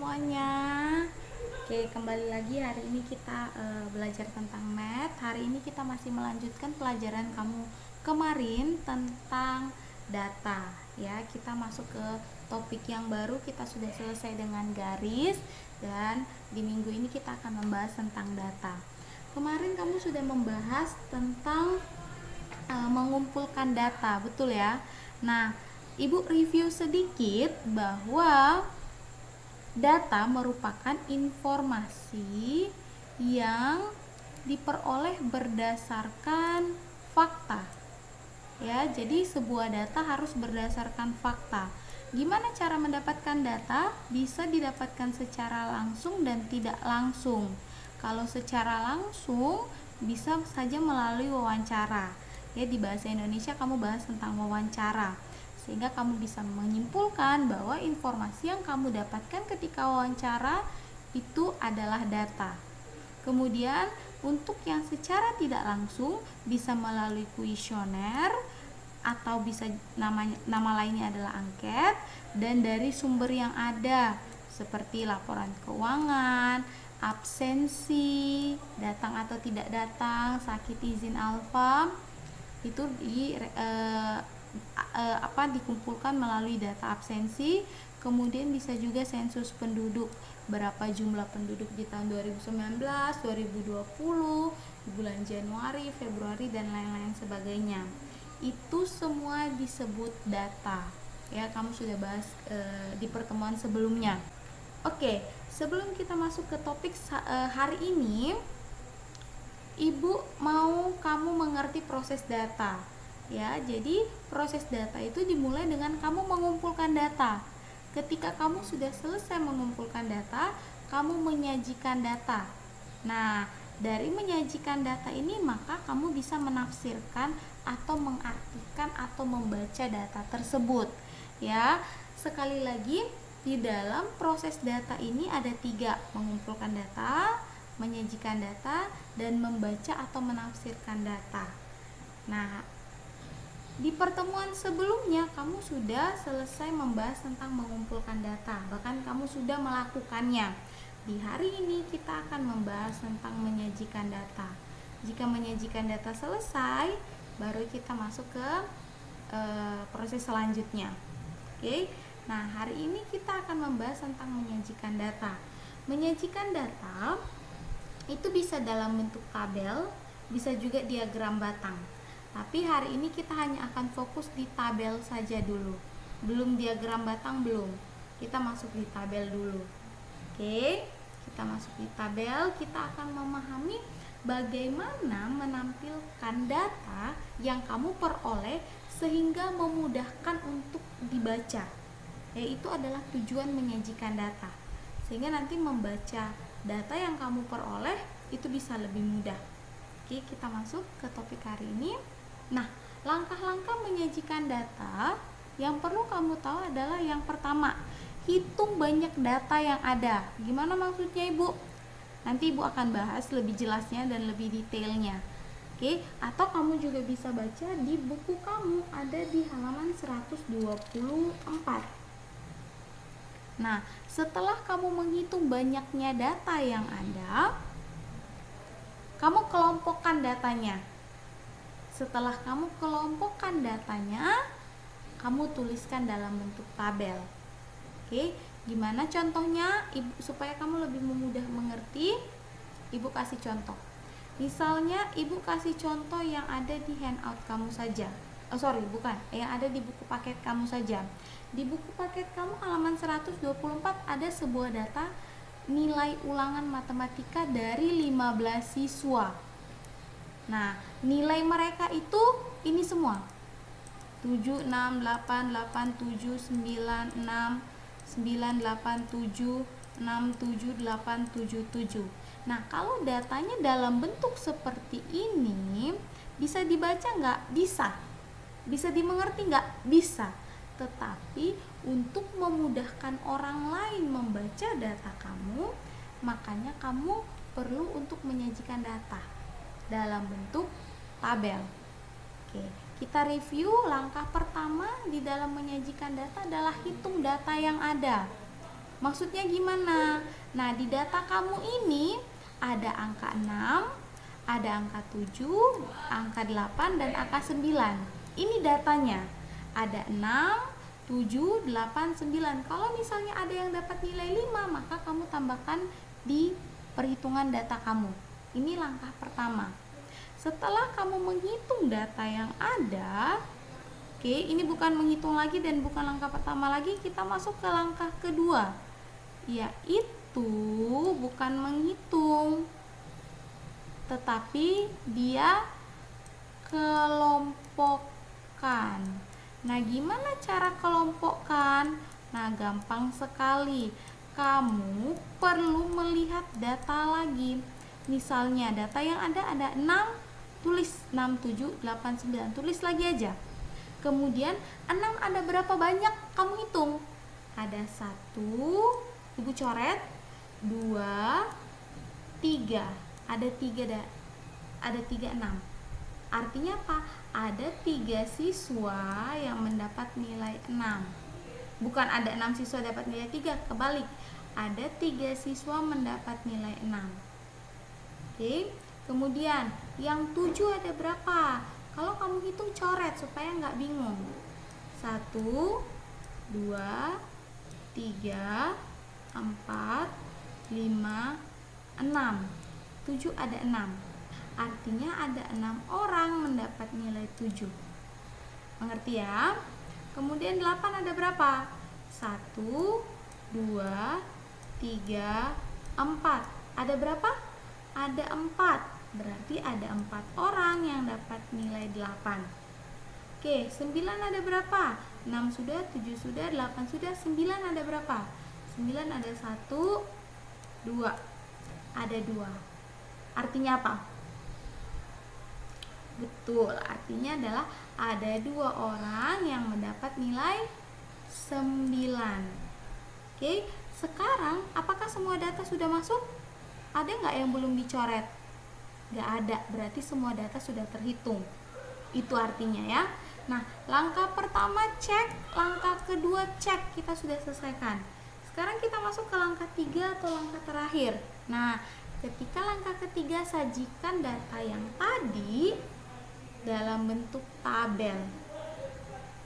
semuanya. Oke, kembali lagi hari ini kita belajar tentang math. Hari ini kita masih melanjutkan pelajaran kamu kemarin tentang data. Ya, kita masuk ke topik yang baru. Kita sudah selesai dengan garis dan di minggu ini kita akan membahas tentang data. Kemarin kamu sudah membahas tentang mengumpulkan data, betul ya? Nah, Ibu review sedikit bahwa data merupakan informasi yang diperoleh berdasarkan fakta. Ya, jadi sebuah data harus berdasarkan fakta. Gimana cara mendapatkan data? Bisa didapatkan secara langsung dan tidak langsung. Kalau secara langsung bisa saja melalui wawancara. Ya, di bahasa Indonesia kamu bahas tentang wawancara. Sehingga kamu bisa menyimpulkan bahwa informasi yang kamu dapatkan ketika wawancara itu adalah data. Kemudian untuk yang secara tidak langsung bisa melalui kuesioner atau bisa nama lainnya adalah angket, dan dari sumber yang ada seperti laporan keuangan, absensi, datang atau tidak datang, sakit izin alfa, itu dikumpulkan melalui data absensi. Kemudian bisa juga sensus penduduk, berapa jumlah penduduk di tahun 2019, 2020, di bulan Januari, Februari dan lain-lain sebagainya. Itu semua disebut data. Ya, kamu sudah bahas di pertemuan sebelumnya. Oke, sebelum kita masuk ke topik hari ini, Ibu mau kamu mengerti proses data. Ya, jadi proses data itu dimulai dengan kamu mengumpulkan data. Ketika kamu sudah selesai mengumpulkan data, kamu menyajikan data. Nah, dari menyajikan data ini maka kamu bisa menafsirkan atau mengartikan atau membaca data tersebut. Ya, sekali lagi di dalam proses data ini ada 3: mengumpulkan data, menyajikan data, dan membaca atau menafsirkan data. Nah, di pertemuan sebelumnya kamu sudah selesai membahas tentang mengumpulkan data, bahkan kamu sudah melakukannya. Di hari ini kita akan membahas tentang menyajikan data. Jika menyajikan data selesai, baru kita masuk ke proses selanjutnya. Oke. Nah, hari ini kita akan membahas tentang menyajikan data. Menyajikan data itu bisa dalam bentuk tabel, bisa juga diagram batang. Tapi hari ini kita hanya akan fokus di tabel saja dulu. Belum diagram batang, belum. Kita masuk di tabel dulu. Oke, kita masuk di tabel, kita akan memahami bagaimana menampilkan data yang kamu peroleh sehingga memudahkan untuk dibaca. Yaitu adalah tujuan menyajikan data. Sehingga nanti membaca data yang kamu peroleh itu bisa lebih mudah. Oke, kita masuk ke topik hari ini. Nah, langkah-langkah menyajikan data yang perlu kamu tahu adalah yang pertama, hitung banyak data yang ada. Gimana maksudnya, Ibu? Nanti Ibu akan bahas lebih jelasnya dan lebih detailnya. Oke, atau kamu juga bisa baca di buku kamu, ada di halaman 124. Nah, setelah kamu menghitung banyaknya data yang ada, kamu kelompokkan datanya. Setelah kamu kelompokkan datanya, kamu tuliskan dalam bentuk tabel. Oke, gimana contohnya? Ibu, supaya kamu lebih mudah mengerti, Ibu kasih contoh. Misalnya Ibu kasih contoh yang ada di handout kamu saja. Yang ada di buku paket kamu saja. Di buku paket kamu halaman 124 ada sebuah data nilai ulangan matematika dari 15 siswa. Nah, nilai mereka itu ini semua. 7, 6, 8, 8, 7, 9, 6, 9, 8, 7, 6, 7, 8, 7, 7. Nah, kalau datanya dalam bentuk seperti ini, bisa dibaca nggak? Bisa. Bisa dimengerti nggak? Bisa. Tetapi untuk memudahkan orang lain membaca data kamu, makanya kamu perlu untuk menyajikan data dalam bentuk tabel. Oke, kita review. Langkah pertama di dalam menyajikan data adalah hitung data yang ada. Maksudnya gimana? Nah, di data kamu ini ada angka 6, ada angka 7, angka 8, dan angka 9. Ini datanya. Ada 6, 7, 8, 9. Kalau misalnya ada yang dapat nilai 5, maka kamu tambahkan di perhitungan data kamu. Ini langkah pertama. Setelah kamu menghitung data yang ada, oke, ini bukan menghitung lagi dan bukan langkah pertama lagi, kita masuk ke langkah kedua, yaitu bukan menghitung, tetapi dia kelompokkan. Nah, gimana cara kelompokkan? Nah, gampang sekali. Kamu perlu melihat data lagi. Misalnya data yang ada 6, tulis 6, 7, 8, 9, tulis lagi aja. Kemudian 6 ada berapa banyak? Kamu hitung. Ada 1, Ibu coret, 2, 3. Ada 3 6. Artinya apa? Ada 3 siswa yang mendapat nilai 6. Bukan ada 6 siswa dapat nilai 3, kebalik. Ada 3 siswa mendapat nilai 6. Oke. Kemudian yang 7 ada berapa? Kalau kamu hitung coret supaya nggak bingung. 1, 2, 3, 4, 5, 6. 7 ada 6. Artinya ada 6 orang mendapat nilai 7. Mengerti ya? Kemudian 8 ada berapa? 1, 2, 3, 4. Ada berapa? Ada 4. Berarti ada 4 orang yang dapat nilai 8. Oke, 9 ada berapa? 6 sudah, 7 sudah, 8 sudah, 9 ada berapa? 9 ada 1, 2. Ada 2. Artinya apa? Betul, artinya adalah ada 2 orang yang mendapat nilai 9. Oke, sekarang apakah semua data sudah masuk? Ada nggak yang belum dicoret? Nggak ada, berarti semua data sudah terhitung. Itu artinya ya. Nah, langkah pertama cek, langkah kedua cek, kita sudah selesaikan. Sekarang kita masuk ke langkah 3 atau langkah terakhir. Nah, ketika langkah ketiga, sajikan data yang tadi dalam bentuk tabel.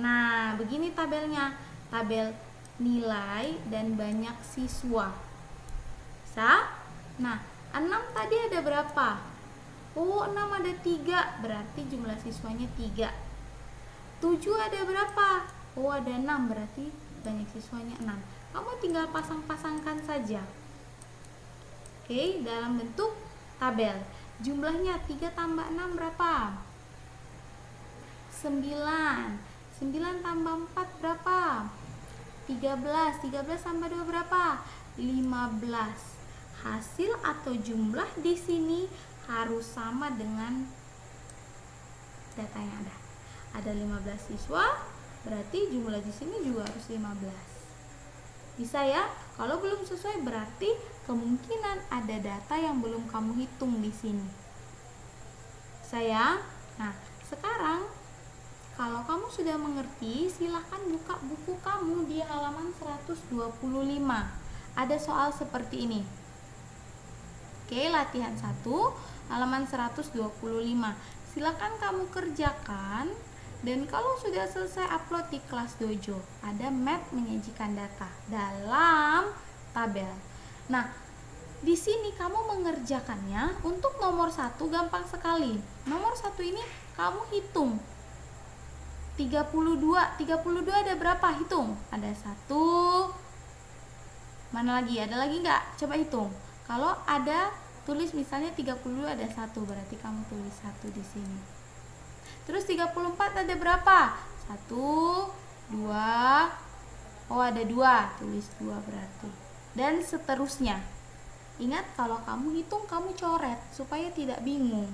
Nah, begini tabelnya. Tabel nilai dan banyak siswa. Bisa? Nah, 6 tadi ada berapa? Oh, 6 ada 3, berarti jumlah siswanya 3. 7 ada berapa? Oh, ada 6, berarti banyak siswanya 6. Kamu tinggal pasang-pasangkan saja. Oke, dalam bentuk tabel. Jumlahnya 3 tambah 6 berapa? 9. 9 tambah 4 berapa? 13. 13 tambah 2 berapa? 15. Hasil atau jumlah di sini harus sama dengan data yang ada. Ada 15 siswa, berarti jumlah di sini juga harus 15. Bisa ya? Kalau belum sesuai berarti kemungkinan ada data yang belum kamu hitung di sini. Saya, nah sekarang kalau kamu sudah mengerti, silahkan buka buku kamu di halaman 125. Ada soal seperti ini. Oke, latihan 1, halaman 125. Silakan kamu kerjakan, dan kalau sudah selesai upload di kelas dojo. Ada map menyajikan data dalam tabel. Nah, di sini kamu mengerjakannya. Untuk nomor 1 gampang sekali. Nomor 1 ini kamu hitung. 32 ada berapa? Hitung. Ada 1. Mana lagi? Ada lagi nggak? Coba hitung. Kalau ada, tulis misalnya 32 ada 1, berarti kamu tulis 1 di sini. Terus 34 ada berapa? 1, 2. Oh, ada 2, tulis 2 berarti. Dan seterusnya. Ingat, kalau kamu hitung kamu coret supaya tidak bingung.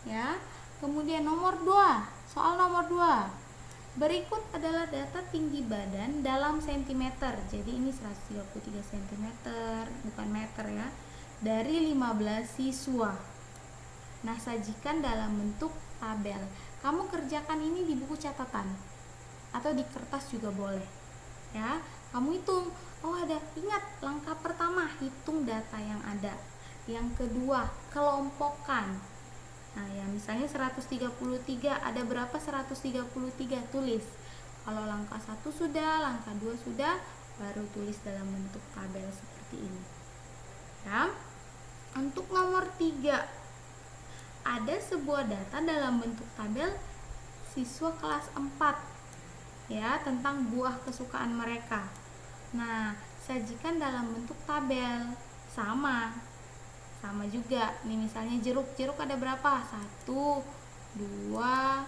Ya. Kemudian nomor 2, soal nomor 2. Berikut adalah data tinggi badan dalam sentimeter. Jadi ini 133 cm, bukan meter ya. Dari 15 siswa. Nah, sajikan dalam bentuk tabel. Kamu kerjakan ini di buku catatan atau di kertas juga boleh. Ya, kamu hitung Oh ada, ingat langkah pertama hitung data yang ada. Yang kedua, kelompokkan. Nah ya misalnya 133, ada berapa 133? Tulis. Kalau langkah 1 sudah, langkah 2 sudah, baru tulis dalam bentuk tabel seperti ini. Ya. Untuk nomor 3, ada sebuah data dalam bentuk tabel siswa kelas 4 ya, tentang buah kesukaan mereka. Nah, sajikan dalam bentuk tabel. Sama juga. Nih misalnya jeruk ada berapa? 1, 2.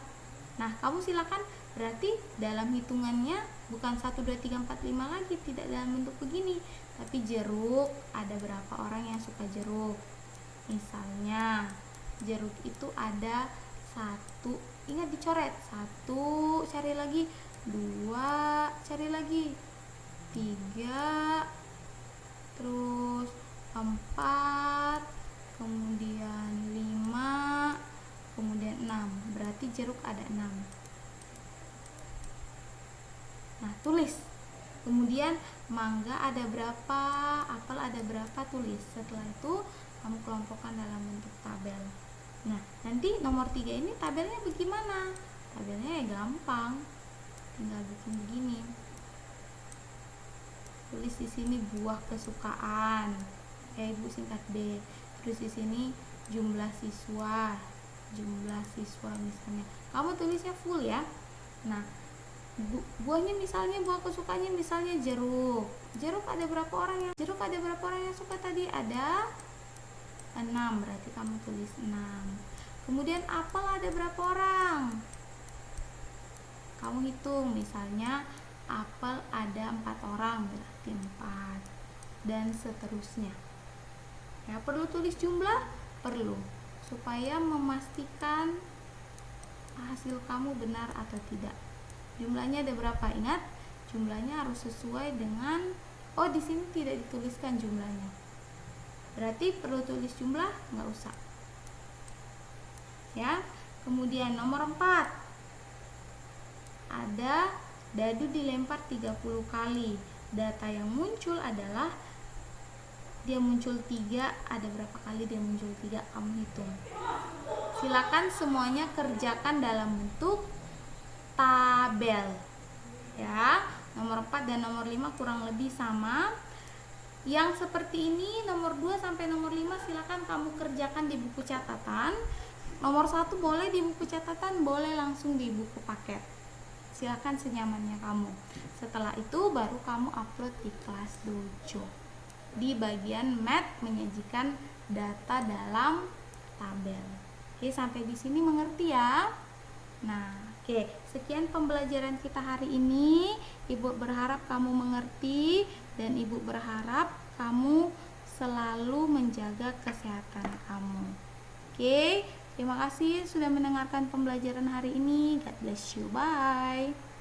Nah, kamu silakan, berarti dalam hitungannya bukan 1, 2, 3, 4, 5 lagi, tidak dalam bentuk begini. Tapi jeruk, ada berapa orang yang suka jeruk? Misalnya, jeruk itu ada 1, ingat dicoret. 1, cari lagi. 2, cari lagi. 3, terus 4, kemudian 5, kemudian 6. Berarti jeruk ada 6. Nah, tulis. Kemudian mangga ada berapa, apel ada berapa, tulis. Setelah itu kamu kelompokkan dalam bentuk tabel. Nah, nanti nomor 3 ini tabelnya bagaimana? Tabelnya ya gampang. Tinggal bikin begini. Tulis di sini buah kesukaan. Ya, Ibu singkat B. Terus di sini jumlah siswa misalnya. Kamu tulisnya full ya. Nah, buahnya misalnya, buah kesukaannya misalnya jeruk. Jeruk ada berapa orang yang suka tadi? Ada 6, berarti kamu tulis 6. Kemudian apel ada berapa orang? Kamu hitung, misalnya apel ada 4 orang, berarti 4. Dan seterusnya. Ya, perlu tulis jumlah? Perlu. Supaya memastikan hasil kamu benar atau tidak. Jumlahnya ada berapa? Ingat, jumlahnya harus sesuai dengan, oh di sini tidak dituliskan jumlahnya. Berarti perlu tulis jumlah? Nggak usah. Ya. Kemudian nomor 4. Ada dadu dilempar 30 kali. Data yang muncul adalah dia muncul 3, ada berapa kali dia muncul 3? Kamu hitung. Silakan semuanya kerjakan dalam bentuk tabel. Ya, nomor 4 dan nomor 5 kurang lebih sama. Yang seperti ini nomor 2 sampai nomor 5 silakan kamu kerjakan di buku catatan. Nomor 1 boleh di buku catatan, boleh langsung di buku paket. Silakan senyamannya kamu. Setelah itu baru kamu upload di kelas dojo. Di bagian math menyajikan data dalam tabel. Oke, sampai di sini mengerti ya? Nah, oke, sekian pembelajaran kita hari ini. Ibu berharap kamu mengerti dan Ibu berharap kamu selalu menjaga kesehatan kamu. Oke, terima kasih sudah mendengarkan pembelajaran hari ini. God bless you. Bye.